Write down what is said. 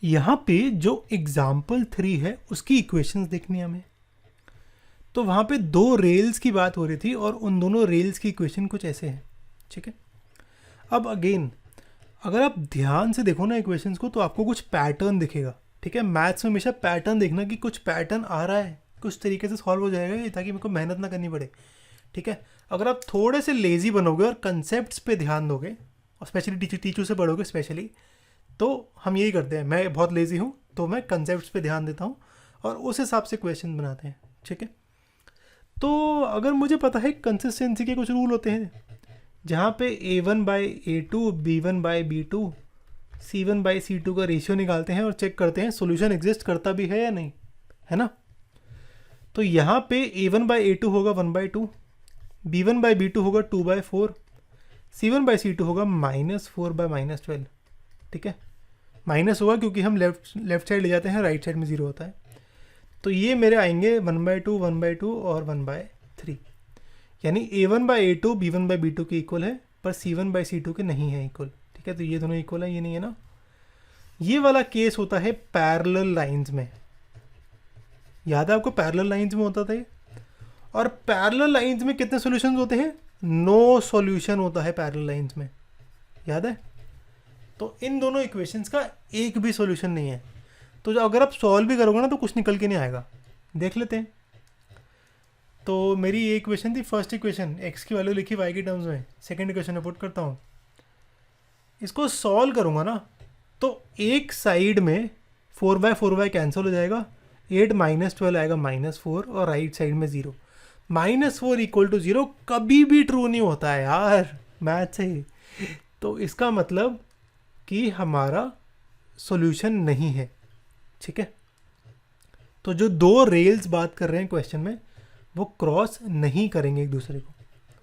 यहाँ पे जो एग्जाम्पल 3 है उसकी इक्वेशंस देखनी है हमें। तो वहाँ पे 2 रेल्स की बात हो रही थी और उन दोनों रेल्स की इक्वेशन कुछ ऐसे है, ठीक है। अब अगेन अगर आप ध्यान से देखो ना इक्वेशंस को तो आपको कुछ पैटर्न दिखेगा, ठीक है। मैथ्स में हमेशा पैटर्न देखना कि कुछ पैटर्न आ रहा है, कुछ तरीके से सॉल्व हो जाएगा ये, ताकि मेरे को मेहनत ना करनी पड़े, ठीक है। अगर आप थोड़े से लेजी बनोगे और कंसेप्ट पे ध्यान दोगे और स्पेशली टीचर से पढ़ोगे स्पेशली, तो हम यही करते हैं। मैं बहुत लेजी हूँ तो मैं कंसेप्ट पे ध्यान देता हूँ और उस हिसाब से क्वेश्चन बनाते हैं, ठीक है। तो अगर मुझे पता है कंसिस्टेंसी के कुछ रूल होते हैं जहाँ पे A1/A2 B1/B2 C1/C2 का रेशियो निकालते हैं और चेक करते हैं सोल्यूशन एग्जिस्ट करता भी है या नहीं, है ना। तो यहाँ पे A1/A2 होगा 1/2, B1/B2 होगा 2/4, C1/C2 होगा -4/-12, ठीक है। माइनस होगा क्योंकि हम लेफ्ट साइड ले जाते हैं, राइट साइड में 0 होता है। तो ये मेरे आएंगे 1/2, 1/2 और 1/3, यानी A1/A2 B1/B2 के इक्वल है पर C1/C2 के नहीं है इक्वल, ठीक है। तो ये दोनों इक्वल है, ये नहीं है ना। ये वाला केस होता है पैरेलल लाइंस में, याद है आपको पैरेलल लाइंस में होता था ये। और पैरेलल लाइंस में कितने सॉल्यूशंस होते हैं? नो सॉल्यूशन होता है पैरेलल लाइंस में, याद है। तो इन दोनों इक्वेशंस का एक भी सॉल्यूशन नहीं है। तो जो अगर आप सॉल्व भी करोगे ना तो कुछ निकल के नहीं आएगा। देख लेते हैं। तो मेरी ये इक्वेशन थी, फर्स्ट इक्वेशन x की वैल्यू लिखी y के टर्म्स में। सेकंड इक्वेशन में पुट करता हूँ, इसको सॉल्व करूँगा ना तो एक साइड में 4/4 कैंसिल हो जाएगा, 8 - 12 आएगा -4 और राइट साइड में 0। -4 = 0 कभी भी ट्रू नहीं होता है यार मैथ से। तो इसका मतलब कि हमारा सॉल्यूशन नहीं है, ठीक है। तो जो 2 रेल्स बात कर रहे हैं क्वेश्चन में वो क्रॉस नहीं करेंगे एक दूसरे को।